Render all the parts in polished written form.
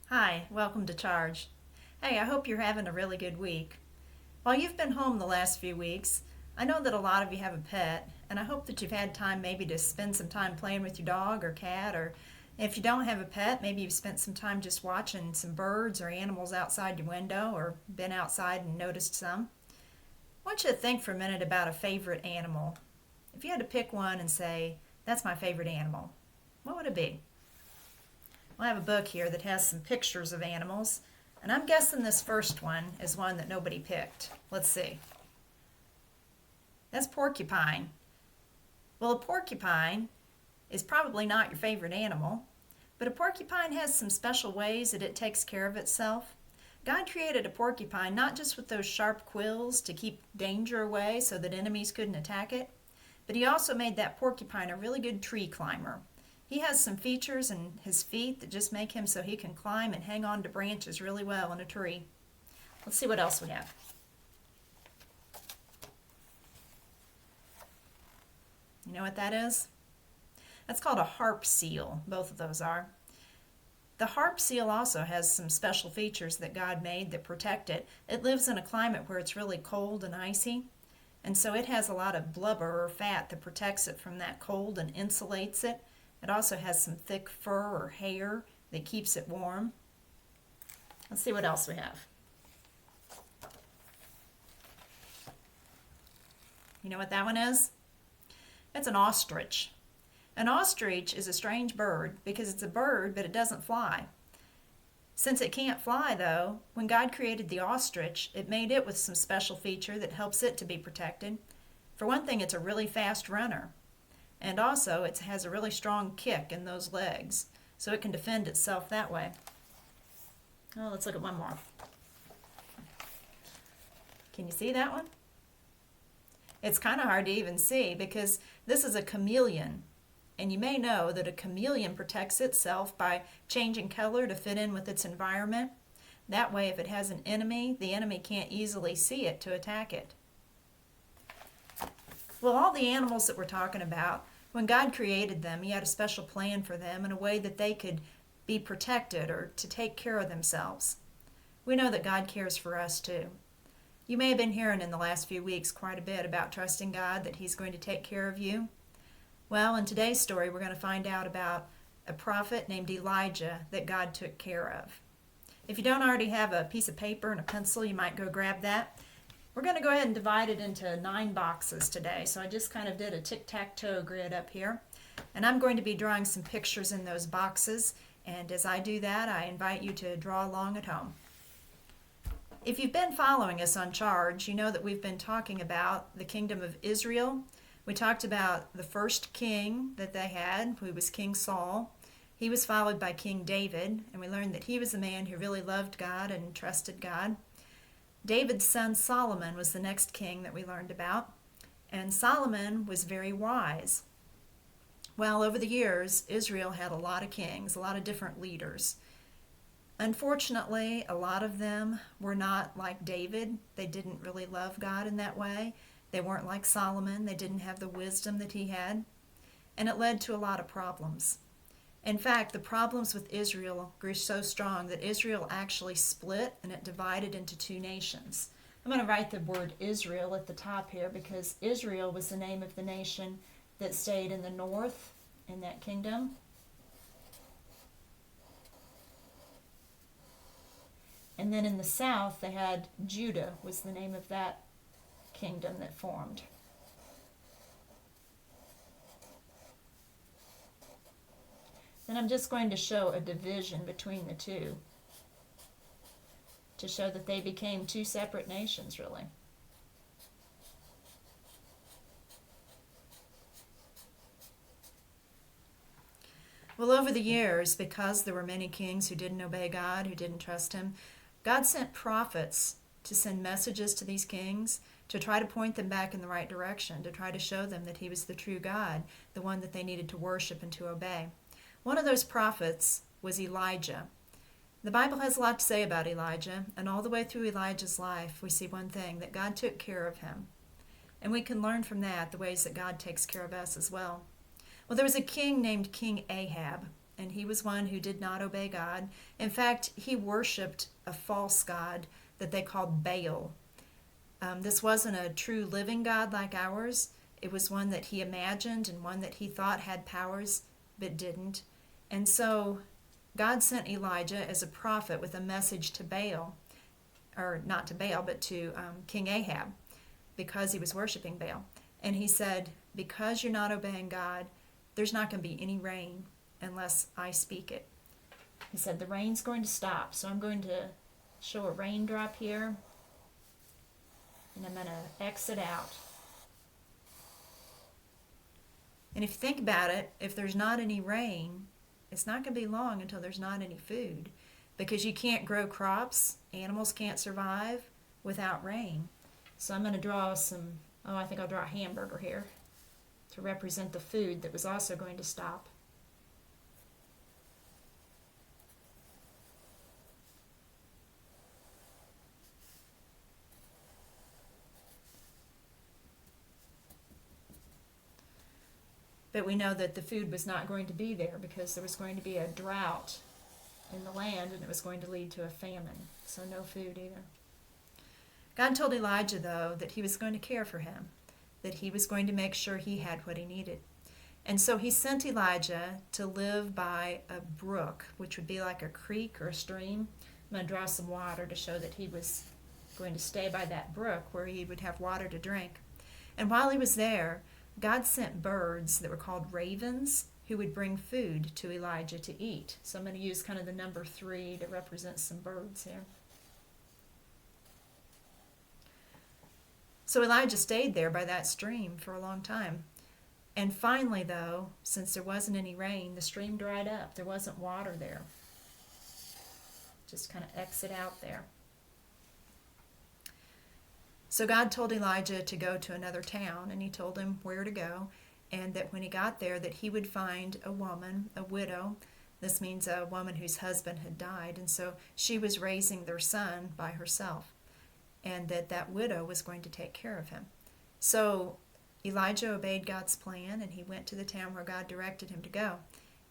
Hi, welcome to Charge. Hey, I hope you're having a really good week. While you've been home the last few weeks, I know that a lot of you have a pet, and I hope that you've had time maybe to spend some time playing with your dog or cat, or if you don't have a pet, maybe you've spent some time just watching some birds or animals outside your window, or been outside and noticed some. I want you to think for a minute about a favorite animal. If you had to pick one and say, that's my favorite animal, what would it be? I have a book here that has some pictures of animals, and I'm guessing this first one is one that nobody picked. Let's see. That's Porcupine. Well, a porcupine is probably not your favorite animal, but a porcupine has some special ways that it takes care of itself. God created a porcupine not just with those sharp quills to keep danger away so that enemies couldn't attack it, but he also made that porcupine a really good tree climber. He has some features in his feet that just make him so he can climb and hang on to branches really well in a tree. Let's see what else we have. You know what that is? That's called a harp seal. Both of those are. The harp seal also has some special features that God made that protect it. It lives in a climate where it's really cold and icy, and so it has a lot of blubber or fat that protects it from that cold and insulates it. It also has some thick fur or hair that keeps it warm. Let's see what else we have. You know what that one is? It's an ostrich. An ostrich is a strange bird because it's a bird, but it doesn't fly. Since it can't fly, though, when God created the ostrich, it made it with some special feature that helps it to be protected. For one thing, it's a really fast runner. And also, it has a really strong kick in those legs, so it can defend itself that way. Oh, let's look at one more. Can you see that one? It's kind of hard to even see because this is a chameleon. And you may know that a chameleon protects itself by changing color to fit in with its environment. That way, if it has an enemy, the enemy can't easily see it to attack it. Well, all the animals that we're talking about, when God created them, he had a special plan for them in a way that they could be protected or to take care of themselves. We know that God cares for us too. You may have been hearing in the last few weeks quite a bit about trusting God, that he's going to take care of you. Well, in today's story, we're going to find out about a prophet named Elijah that God took care of. If you don't already have a piece of paper and a pencil, you might go grab that. We're going to go ahead and divide it into 9 boxes today. So I just kind of did a tic-tac-toe grid up here. And I'm going to be drawing some pictures in those boxes. And as I do that, I invite you to draw along at home. If you've been following us on Charge, you know that we've been talking about the kingdom of Israel. We talked about the first king that they had, who was King Saul. He was followed by King David, and we learned that he was a man who really loved God and trusted God. David's son Solomon was the next king that we learned about, and Solomon was very wise. Well, over the years, Israel had a lot of kings, a lot of different leaders. Unfortunately, a lot of them were not like David. They didn't really love God in that way. They weren't like Solomon. They didn't have the wisdom that he had. And it led to a lot of problems. In fact, the problems with Israel grew so strong that Israel actually split and it divided into 2 nations. I'm going to write the word Israel at the top here because Israel was the name of the nation that stayed in the north in that kingdom. And then in the south, they had Judah was the name of that kingdom that formed. Then I'm just going to show a division between the 2 to show that they became 2 separate nations, really. Well, over the years, because there were many kings who didn't obey God, who didn't trust him, God sent prophets to send messages to these kings to try to point them back in the right direction, to try to show them that he was the true God, the one that they needed to worship and to obey. One of those prophets was Elijah. The Bible has a lot to say about Elijah, and all the way through Elijah's life, we see one thing, that God took care of him. And we can learn from that the ways that God takes care of us as well. Well, there was a king named King Ahab. and he was one who did not obey God. In fact, he worshiped a false god that they called Baal. This wasn't a true living God like ours. It was one that he imagined and one that he thought had powers but didn't. And so God sent Elijah as a prophet with a message to Baal, or not to Baal, but to King Ahab, because he was worshiping Baal. And he said, because you're not obeying God, there's not going to be any rain unless I speak it. He said, the rain's going to stop, so I'm going to show a raindrop here, and I'm going to exit out. And if you think about it, if there's not any rain, it's not going to be long until there's not any food, because you can't grow crops, animals can't survive without rain. So I'm going to draw I think I'll draw a hamburger here to represent the food that was also going to stop. But we know that the food was not going to be there because there was going to be a drought in the land, and it was going to lead to a famine. So no food either. God told Elijah, though, that he was going to care for him, that he was going to make sure he had what he needed. And so he sent Elijah to live by a brook, which would be like a creek or a stream. I'm going to draw some water to show that he was going to stay by that brook where he would have water to drink. And while he was there, God sent birds that were called ravens who would bring food to Elijah to eat. So I'm going to use kind of the number 3 to represent some birds here. So Elijah stayed there by that stream for a long time. And finally, though, since there wasn't any rain, the stream dried up. There wasn't water there. Just kind of exit out there. So God told Elijah to go to another town, and he told him where to go, and that when he got there that he would find a woman, a widow. This means a woman whose husband had died, and so she was raising their son by herself, and that widow was going to take care of him. So Elijah obeyed God's plan, and he went to the town where God directed him to go.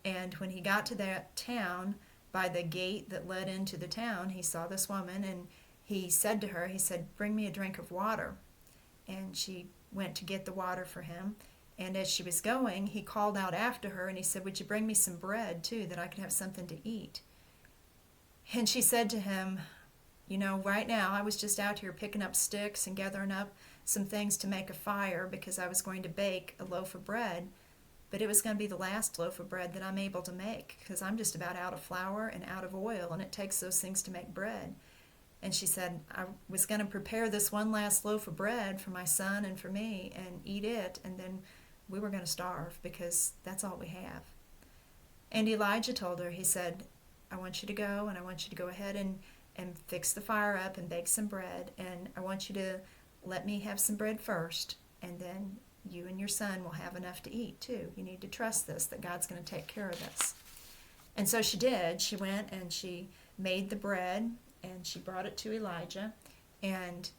And when he got to that town, by the gate that led into the town, he saw this woman, and he said to her, bring me a drink of water. And she went to get the water for him. And as she was going, he called out after her, and he said, would you bring me some bread, too, that I could have something to eat? And she said to him, right now I was just out here picking up sticks and gathering up some things to make a fire because I was going to bake a loaf of bread. But it was going to be the last loaf of bread that I'm able to make because I'm just about out of flour and out of oil, and it takes those things to make bread. And she said, I was going to prepare this one last loaf of bread for my son and for me and eat it, and then we were going to starve because that's all we have. And Elijah told her, he said, I want you to go, and I want you to go ahead and fix the fire up and bake some bread, and I want you to let me have some bread first, and then you and your son will have enough to eat too. You need to trust this, that God's going to take care of this. And so she did. She went and she made the bread, and she brought it to Elijah, and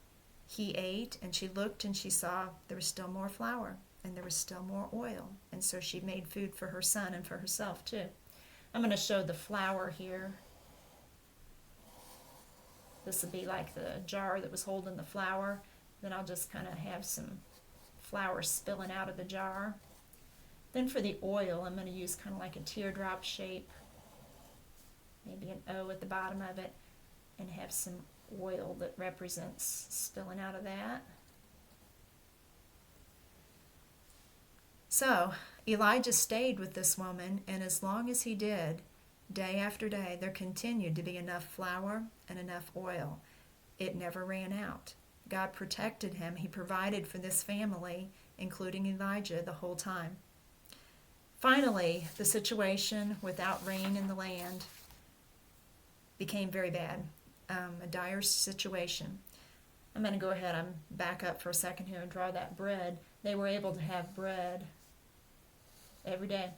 he ate, and she looked and she saw there was still more flour and there was still more oil. And so she made food for her son and for herself too. I'm going to show the flour here. This would be like the jar that was holding the flour. Then I'll just kind of have some flour spilling out of the jar. Then for the oil, I'm going to use kind of like a teardrop shape, maybe an O at the bottom of it, and have some oil that represents spilling out of that. So Elijah stayed with this woman, and as long as he did, day after day, there continued to be enough flour and enough oil. It never ran out. God protected him. He provided for this family, including Elijah, the whole time. Finally, the situation without rain in the land became very bad, a dire situation. I'm going to go ahead and back up for a second here and draw that bread. They were able to have bread every day.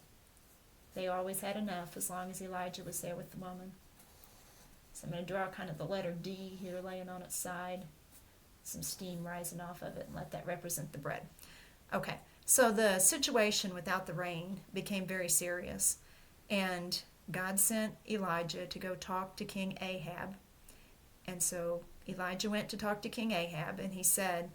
They always had enough as long as Elijah was there with the woman. So I'm going to draw kind of the letter D here laying on its side, some steam rising off of it, and let that represent the bread. Okay, so the situation without the rain became very serious. And God sent Elijah to go talk to King Ahab. And so Elijah went to talk to King Ahab, and he said,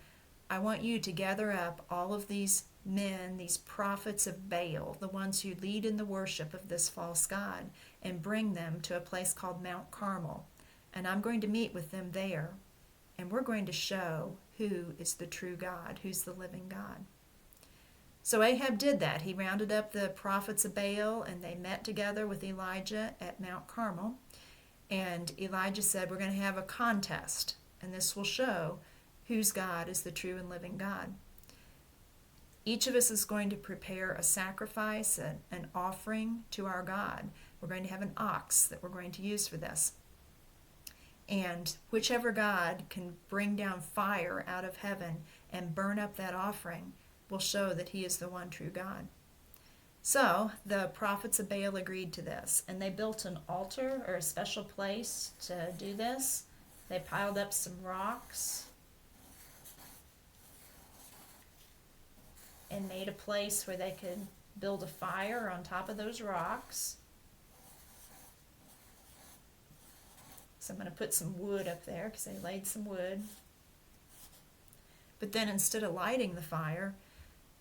I want you to gather up all of these men, these prophets of Baal, the ones who lead in the worship of this false god, and bring them to a place called Mount Carmel. And I'm going to meet with them there, and we're going to show who is the true God, who's the living God. So Ahab did that. He rounded up the prophets of Baal, and they met together with Elijah at Mount Carmel. And Elijah said, we're going to have a contest, and this will show whose God is the true and living God. Each of us is going to prepare a sacrifice, an offering to our God. We're going to have an ox that we're going to use for this. And whichever God can bring down fire out of heaven and burn up that offering will show that he is the one true God. So the prophets of Baal agreed to this, and they built an altar or a special place to do this. They piled up some rocks and made a place where they could build a fire on top of those rocks. So I'm going to put some wood up there because they laid some wood. But then instead of lighting the fire,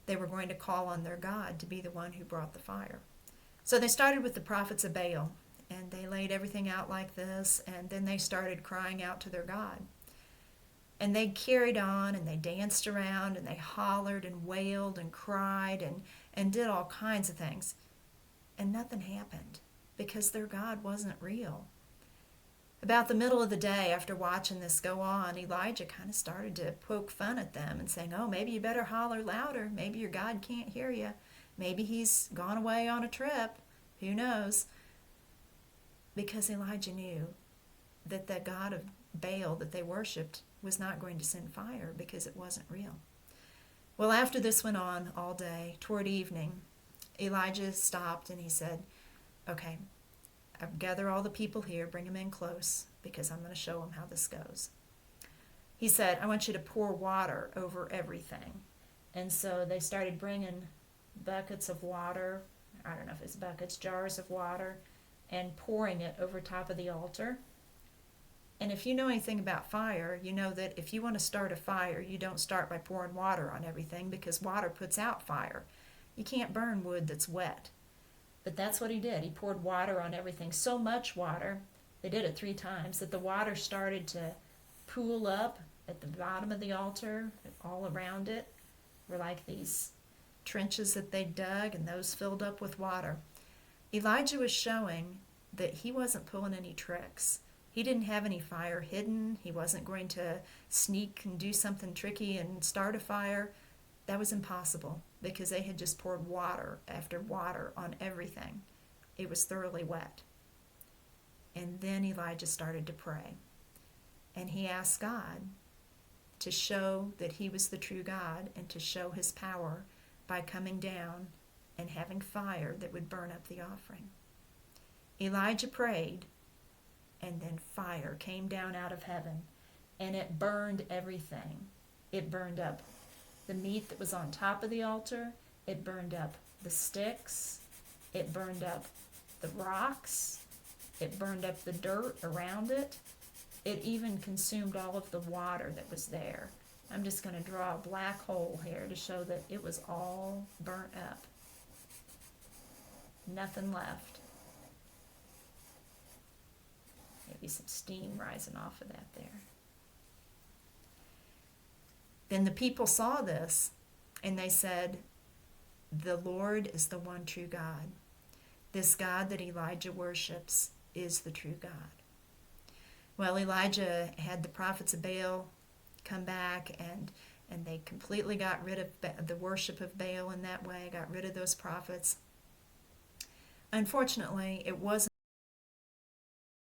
they were going to call on their God to be the one who brought the fire. So they started with the prophets of Baal, and they laid everything out like this, and then they started crying out to their God. And they carried on, and they danced around, and they hollered and wailed and cried and did all kinds of things. And nothing happened because their God wasn't real. About the middle of the day, after watching this go on, Elijah kind of started to poke fun at them and saying, oh, maybe you better holler louder. Maybe your God can't hear you. Maybe he's gone away on a trip. Who knows? Because Elijah knew that the God of Baal that they worshipped was not going to send fire because it wasn't real. Well, after this went on all day, toward evening, Elijah stopped and he said, okay, gather all the people here, bring them in close, because I'm going to show them how this goes. He said, I want you to pour water over everything. And so they started bringing buckets of water, I don't know if it's buckets, jars of water, and pouring it over top of the altar. And if you know anything about fire, you know that if you want to start a fire, you don't start by pouring water on everything because water puts out fire. You can't burn wood that's wet. But that's what he did. He poured water on everything. So much water, they did it 3 times, that the water started to pool up at the bottom of the altar, all around it. Were like these trenches that they dug, and those filled up with water. Elijah was showing that he wasn't pulling any tricks. He didn't have any fire hidden. He wasn't going to sneak and do something tricky and start a fire. That was impossible because they had just poured water after water on everything. It was thoroughly wet. And then Elijah started to pray. And he asked God to show that he was the true God and to show his power by coming down and having fire that would burn up the offering. Elijah prayed, and then fire came down out of heaven, and it burned everything. It burned up the meat that was on top of the altar. It burned up the sticks. It burned up the rocks. It burned up the dirt around it. It even consumed all of the water that was there. I'm just going to draw a black hole here to show that it was all burnt up. Nothing left. Maybe some steam rising off of that there. Then the people saw this, and they said, the Lord is the one true God. This God that Elijah worships is the true God. Well, Elijah had the prophets of Baal come back, and they completely got rid of the worship of Baal in that way, got rid of those prophets. Unfortunately, it wasn't